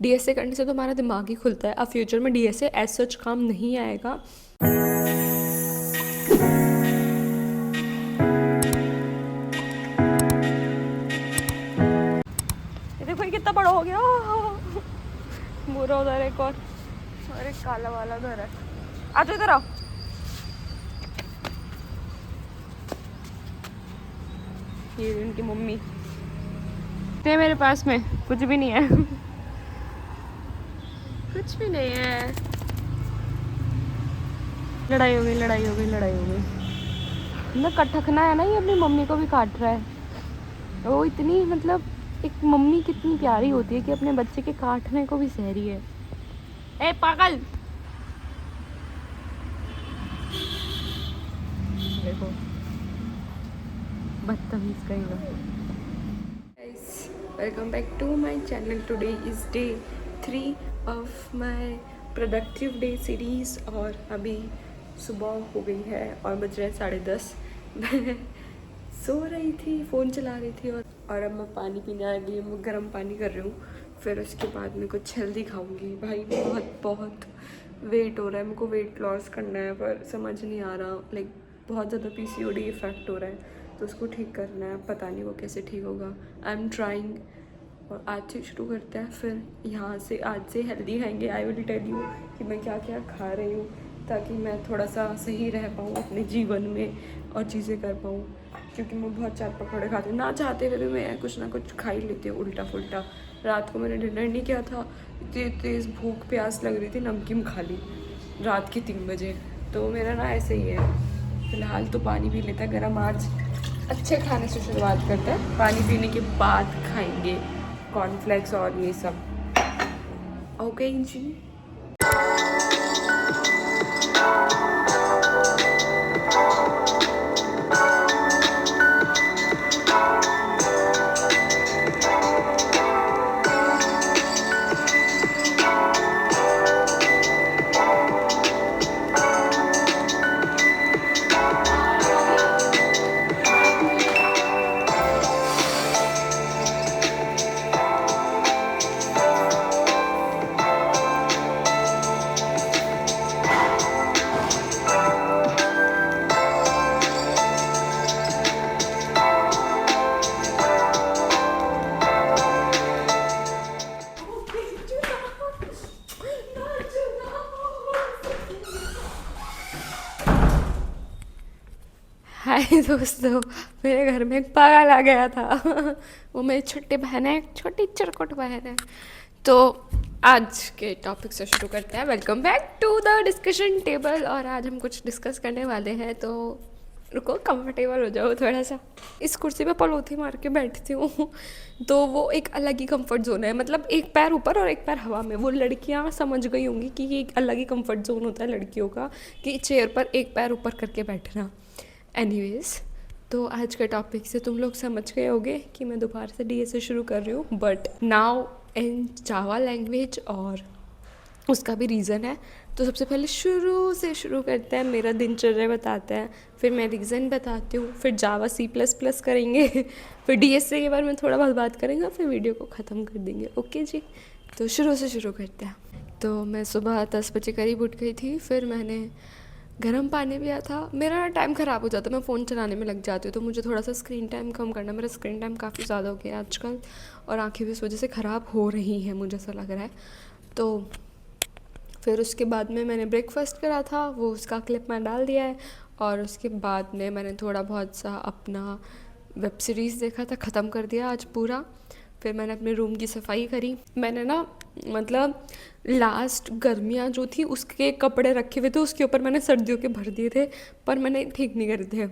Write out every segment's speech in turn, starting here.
DSA करने से तो हमारा दिमाग ही खुलता है। अब फ्यूचर में डीएसए एज सच काम नहीं आएगा। ये देखो ये कितना बड़ा हो गया। बुरा उधर एक और एक काला वाला उधर है। आ जाओ इधर आओ। ये इनकी मम्मी थे मेरे पास में, कुछ भी नहीं है। कुछ भी नहीं है। लड़ाई हो गई, लड़ाई हो गई, लड़ाई हो गई। ना कटकना है ना, ये अपनी मम्मी को भी काट रहा है। वो इतनी मतलब एक मम्मी कितनी प्यारी होती है कि अपने बच्चे के काटने को भी सह रही है। ए पागल, देखो बदतमीज कहीं ना। Guys, welcome back to my channel. Today is day 3 of my productive day series और अभी सुबह हो गई है और बज रहे हैं 10:30। मैं सो रही थी, फ़ोन चला रही थी और अब मैं पानी पीने आ गई हूँ। गर्म पानी कर रही हूँ, फिर उसके बाद मैं कुछ हेल्दी खाऊंगी। भाई बहुत वेट हो रहा है, मेरे को वेट लॉस करना है पर समझ नहीं आ रहा। लाइक बहुत ज़्यादा पीसीओडी इफ़ेक्ट हो रहा है तो उसको ठीक करना है। पता नहीं वो कैसे ठीक होगा। I am trying. और आज से शुरू करते हैं, फिर यहाँ से आज से हेल्दी खाएंगे। आई विल टेल यू कि मैं क्या क्या खा रही हूँ ताकि मैं थोड़ा सा सही रह पाऊँ अपने जीवन में और चीज़ें कर पाऊँ। क्योंकि मैं बहुत चाट पकौड़े खाती हूँ, ना चाहते हुए भी मैं कुछ ना कुछ खा ही लेती हूँ उल्टा फुल्टा। रात को मैंने डिनर नहीं किया था, इतनी तेज़ भूख प्यास लग रही थी, नमकीन खा ली रात के 3 बजे। तो मेरा ना ऐसे ही है। फिलहाल तो पानी पी लेता है गर्म। आज अच्छे खाने से शुरुआत करते हैं, पानी पीने के बाद खाएंगे कॉर्नफ्लेक्स और ये सब। ओके जी। हाय दोस्तों, मेरे घर में एक पागल आ गया था। वो मेरी छोटी बहन है, छोटी चिरकुट बहन है। तो आज के टॉपिक से शुरू करते हैं। Welcome back to the discussion table. और आज हम कुछ डिस्कस करने वाले हैं, तो रुको कंफर्टेबल हो जाओ थोड़ा सा। इस कुर्सी पे पलोथी मार के बैठती हूँ तो वो एक अलग ही कंफर्ट जोन है। मतलब एक पैर ऊपर और एक पैर हवा में। वो लड़कियाँ समझ गई होंगी कि ये एक अलग ही कंफर्ट जोन होता है लड़कियों का, कि चेयर पर एक पैर ऊपर करके बैठना। एनीवेज, तो आज के टॉपिक से तुम लोग समझ गए होंगे कि मैं दोबारा से डीएसए शुरू कर रही हूँ, but now in Java language. और उसका भी रीज़न है। तो सबसे पहले शुरू से शुरू करते हैं, मेरा दिनचर्या बताते हैं, फिर मैं रीज़न बताती हूँ, फिर जावा C++ करेंगे, फिर डीएसए के बारे में थोड़ा बहुत बात करेंगे, फिर वीडियो को ख़त्म कर देंगे। ओके जी, तो शुरू से शुरू करते हैं। तो मैं सुबह 10 बजे करीब उठ गई थी। फिर मैंने गर्म पानी पिया था। मेरा ना टाइम ख़राब हो जाता है, मैं फ़ोन चलाने में लग जाती हूँ। तो मुझे थोड़ा सा स्क्रीन टाइम कम करना। मेरा स्क्रीन टाइम काफ़ी ज़्यादा हो गया आजकल और आँखें भी इस वजह से ख़राब हो रही हैं, मुझे ऐसा लग रहा है। तो फिर उसके बाद में मैंने ब्रेकफास्ट करा था, वो उसका क्लिप मैं डाल दिया है। और उसके बाद में मैंने थोड़ा बहुत सा अपना वेब सीरीज़ देखा था, ख़त्म कर दिया आज पूरा। फिर मैंने अपने रूम की सफाई करी। मैंने ना मतलब लास्ट गर्मियाँ जो थी उसके कपड़े रखे हुए थे, उसके ऊपर मैंने सर्दियों के भर दिए थे, पर मैंने ठीक नहीं करे थे।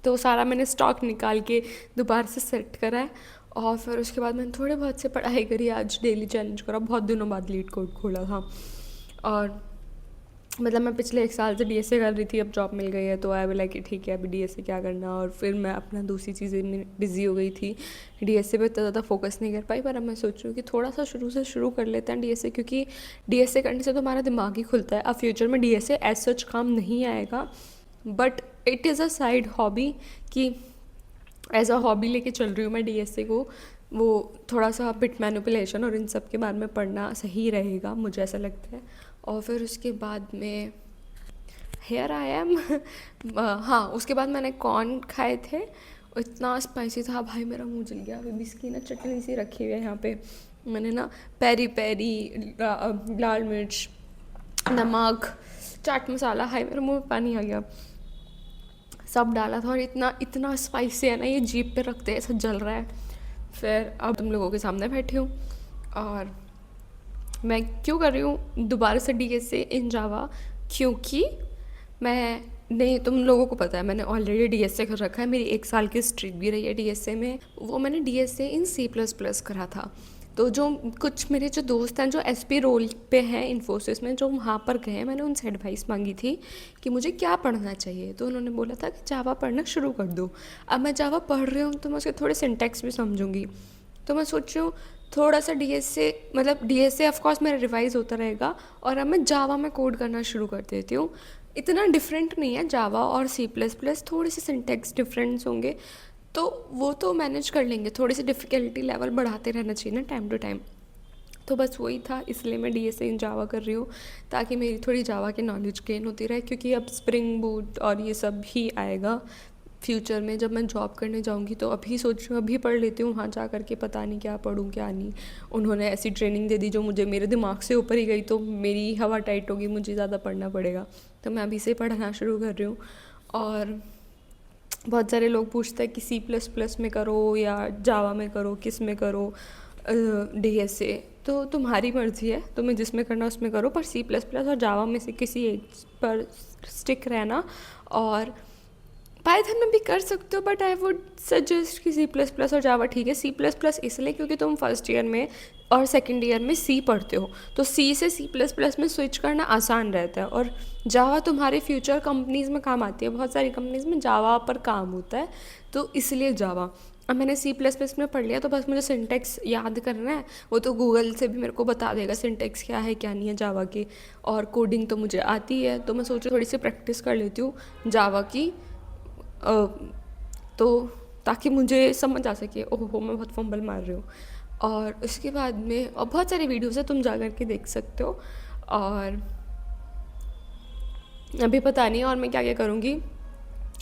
तो सारा मैंने स्टॉक निकाल के दोबारा से सेट करा है। और फिर उसके बाद मैंने थोड़े बहुत से पढ़ाई करी। आज डेली चैलेंज करा, बहुत दिनों बाद लीड कोड खोला था। और मतलब मैं पिछले 1 साल से डीएसए कर रही थी, अब जॉब मिल गई है तो आई विल लाइक कि ठीक है अभी डीएसए क्या करना। और फिर मैं अपना दूसरी चीज़ें में बिज़ी हो गई थी, डीएसए पे इतना ज़्यादा फोकस नहीं कर पाई। पर अब मैं सोच रही हूँ कि थोड़ा सा शुरू से शुरू कर लेते हैं डीएसए, क्योंकि डीएसए करने से तो हमारा दिमाग ही खुलता है। अब फ्यूचर में डीएसए एज सच काम नहीं आएगा, but it is a side hobby, कि एज अ हॉबी लेके चल रही हूँ मैं डीएसए को। वो थोड़ा सा बिट मैनिपुलेशन और इन सब के बारे में पढ़ना सही रहेगा, मुझे ऐसा लगता है। और फिर उसके बाद में हेयर आई एम हाँ, उसके बाद मैंने कॉर्न खाए थे, इतना स्पाइसी था भाई, मेरा मुंह जल गया। अभी भी इसकी ना चटनी सी रखी हुई है यहाँ पे, मैंने ना पेरी पेरी, लाल मिर्च, नमक, चाट मसाला, हाय मेरे मुंह में पानी आ गया, सब डाला था। और इतना इतना स्पाइसी है ना, ये जीभ पे रखते ऐसा जल रहा है। फिर अब तुम लोगों के सामने बैठी हूँ, और मैं क्यों कर रही हूँ दोबारा से DSA इन जावा, क्योंकि मैंने, तुम लोगों को पता है मैंने ऑलरेडी DSA कर रखा है, मेरी 1 साल की स्ट्रीक भी रही है DSA में। वो मैंने DSA इन C++ करा था। तो जो कुछ मेरे जो दोस्त हैं जो SP रोल पे हैं इन्फोसिस में, जो वहाँ पर गए हैं, मैंने उनसे एडवाइस मांगी थी कि मुझे क्या पढ़ना चाहिए। तो उन्होंने बोला था कि जावा पढ़ना शुरू कर दो। अब मैं जावा पढ़ रही हूँ तो मैं उसके थोड़े सिंटैक्स भी समझूंगी। तो मैं सोच रही हूँ थोड़ा सा DSA, मतलब DSA ऑफकोर्स मेरा रिवाइज होता रहेगा, और अब मैं जावा में कोड करना शुरू कर देती हूँ। इतना डिफरेंट नहीं है जावा और C++, थोड़ी सी सिंटैक्स डिफरेंस होंगे, तो वो तो मैनेज कर लेंगे। थोड़ी सी डिफ़िकल्टी लेवल बढ़ाते रहना चाहिए ना टाइम टू टाइम। तो बस वही था, इसलिए मैं DSA इन जावा कर रही हूँ, ताकि मेरी थोड़ी जावा की नॉलेज गेन होती रहे, क्योंकि अब स्प्रिंग बूट और ये सब भी आएगा फ्यूचर में। जब मैं जॉब करने जाऊंगी तो अभी सोच रही हूँ अभी पढ़ लेती हूँ, वहाँ जा कर के पता नहीं क्या पढ़ूँ क्या नहीं। उन्होंने ऐसी ट्रेनिंग दे दी जो मुझे मेरे दिमाग से ऊपर ही गई, तो मेरी हवा टाइट होगी, मुझे ज़्यादा पढ़ना पड़ेगा। तो मैं अभी से पढ़ना शुरू कर रही हूँ। और बहुत सारे लोग पूछते हैं कि C++ में करो या जावा में करो, किस में करो DSA। तो तुम्हारी मर्ज़ी है, तुम्हें जिसमें करना उसमें करो, पर C++ और जावा में से किसी एक पर स्टिक रहना। और पाइथन में भी कर सकते हो, बट आई वुड सजेस्ट कि C++ और जावा ठीक है। C++ इसलिए क्योंकि तुम फर्स्ट ईयर में और सेकेंड ईयर में C पढ़ते हो, तो C से C++ में स्विच करना आसान रहता है। और जावा तुम्हारे फ्यूचर कंपनीज़ में काम आती है, बहुत सारी कंपनीज़ में जावा पर काम होता है, तो इसलिए जावा। अब मैंने C++ में पढ़ लिया, तो बस मुझे सिंटेक्स याद करना है, वो तो गूगल से भी मेरे को बता देगा सिंटेक्स क्या है क्या नहीं है जावा की। और कोडिंग तो मुझे आती है, तो मैं सोच रही थोड़ी सी प्रैक्टिस कर लेती हूँ जावा की, तो ताकि मुझे समझ आ सके। ओहो, मैं बहुत फंबल मार रही हूँ। और उसके बाद में और बहुत सारी वीडियोस है, तुम जा कर के देख सकते हो। और अभी पता नहीं और मैं क्या क्या करूँगी।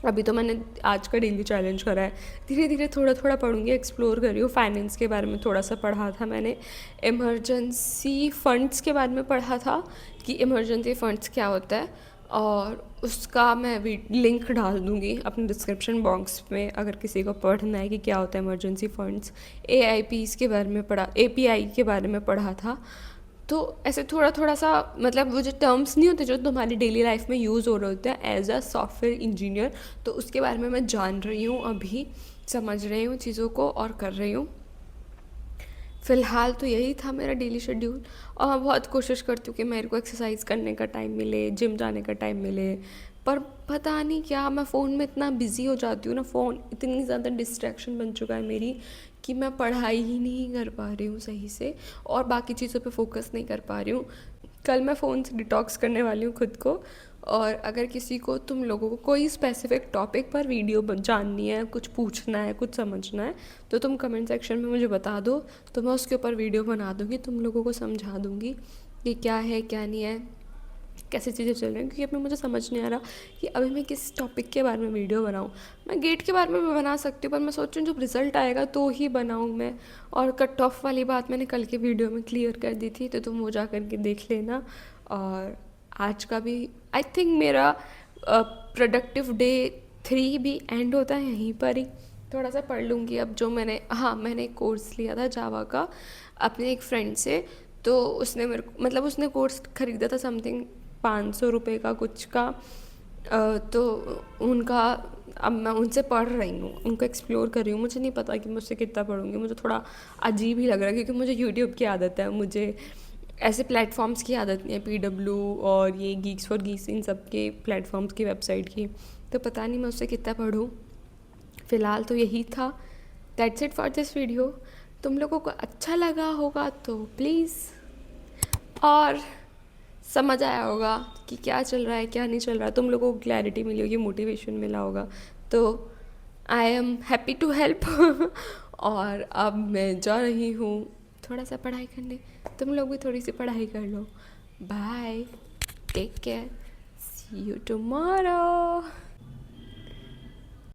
अभी तो मैंने आज का डेली चैलेंज करा है, धीरे धीरे थोड़ा थोड़ा पढ़ूंगी, एक्सप्लोर कर रही हूँ। फाइनेंस के बारे में थोड़ा सा पढ़ा था मैंने, इमरजेंसी फ़ंड्स के बारे में पढ़ा था कि इमरजेंसी फ़ंड्स क्या होता है, और उसका मैं लिंक डाल दूँगी अपने डिस्क्रिप्शन बॉक्स में अगर किसी को पढ़ना है कि क्या होता है इमरजेंसी फ़ंड्स। AIPs के बारे में पढ़ा, API के बारे में पढ़ा था। तो ऐसे थोड़ा थोड़ा सा, मतलब वो जो टर्म्स नहीं होते जो तुम्हारी डेली लाइफ में यूज़ हो रहे होते हैं एज अ सॉफ्टवेयर इंजीनियर, तो उसके बारे में मैं जान रही हूँ, अभी समझ रही हूँ चीज़ों को और कर रही हूँ। फ़िलहाल तो यही था मेरा डेली शेड्यूल। और मैं बहुत कोशिश करती हूँ कि मेरे को एक्सरसाइज करने का टाइम मिले, जिम जाने का टाइम मिले, पर पता नहीं क्या मैं फ़ोन में इतना बिज़ी हो जाती हूँ ना, फ़ोन इतनी ज़्यादा डिस्ट्रैक्शन बन चुका है मेरी कि मैं पढ़ाई ही नहीं कर पा रही हूँ सही से, और बाकी चीज़ों पे फोकस नहीं कर पा रही हूँ। कल मैं फ़ोन से डिटॉक्स करने वाली हूँ खुद को। और अगर किसी को, तुम लोगों को कोई स्पेसिफिक टॉपिक पर वीडियो जाननी है, कुछ पूछना है, कुछ समझना है, तो तुम कमेंट सेक्शन में मुझे बता दो, तो मैं उसके ऊपर वीडियो बना दूँगी, तुम लोगों को समझा दूँगी कि क्या है क्या नहीं है, कैसी चीज़ें चल रही हैं। क्योंकि अभी मुझे समझ नहीं आ रहा कि अभी मैं किस टॉपिक के बारे में वीडियो बनाऊँ। मैं गेट के बारे में भी बना सकती हूँ, पर मैं सोच रही हूँ जब रिज़ल्ट आएगा तो ही बनाऊँ मैं। और कट ऑफ वाली बात मैंने कल के वीडियो में क्लियर कर दी थी, तो तुम वो जा कर के देख लेना। और आज का भी आई थिंक मेरा प्रोडक्टिव डे 3 भी एंड होता है यहीं पर ही। थोड़ा सा पढ़ लूँगी अब जो मैंने, हाँ मैंने एक कोर्स लिया था जावा का अपने एक फ्रेंड से, तो उसने मेरे को, मतलब उसने कोर्स ख़रीदा था समथिंग 500 रुपये का कुछ का, तो उनका अब मैं उनसे पढ़ रही हूँ, उनको एक्सप्लोर कर रही हूँ। मुझे नहीं पता कि मुझसे कितना पढ़ूँगी, मुझे थोड़ा अजीब ही लग रहा है, क्योंकि मुझे यूट्यूब की आदत है, मुझे ऐसे प्लेटफॉर्म्स की आदत नहीं है, PW और ये गीक्स फॉर गीक्स, इन सब के प्लेटफॉर्म्स की वेबसाइट की। तो पता नहीं मैं उससे कितना पढ़ूँ। फ़िलहाल तो यही था। That's it for this video. तुम लोगों को अच्छा लगा होगा तो प्लीज़, और समझ आया होगा कि क्या चल रहा है क्या नहीं चल रहा है, तुम लोगों को क्लैरिटी मिली होगी, मोटिवेशन मिला होगा, तो I am happy to help. और अब मैं जा रही हूँ थोड़ा सा पढ़ाई करने। तुम लोग भी थोड़ी सी पढ़ाई कर लो। Bye, take care, see you tomorrow.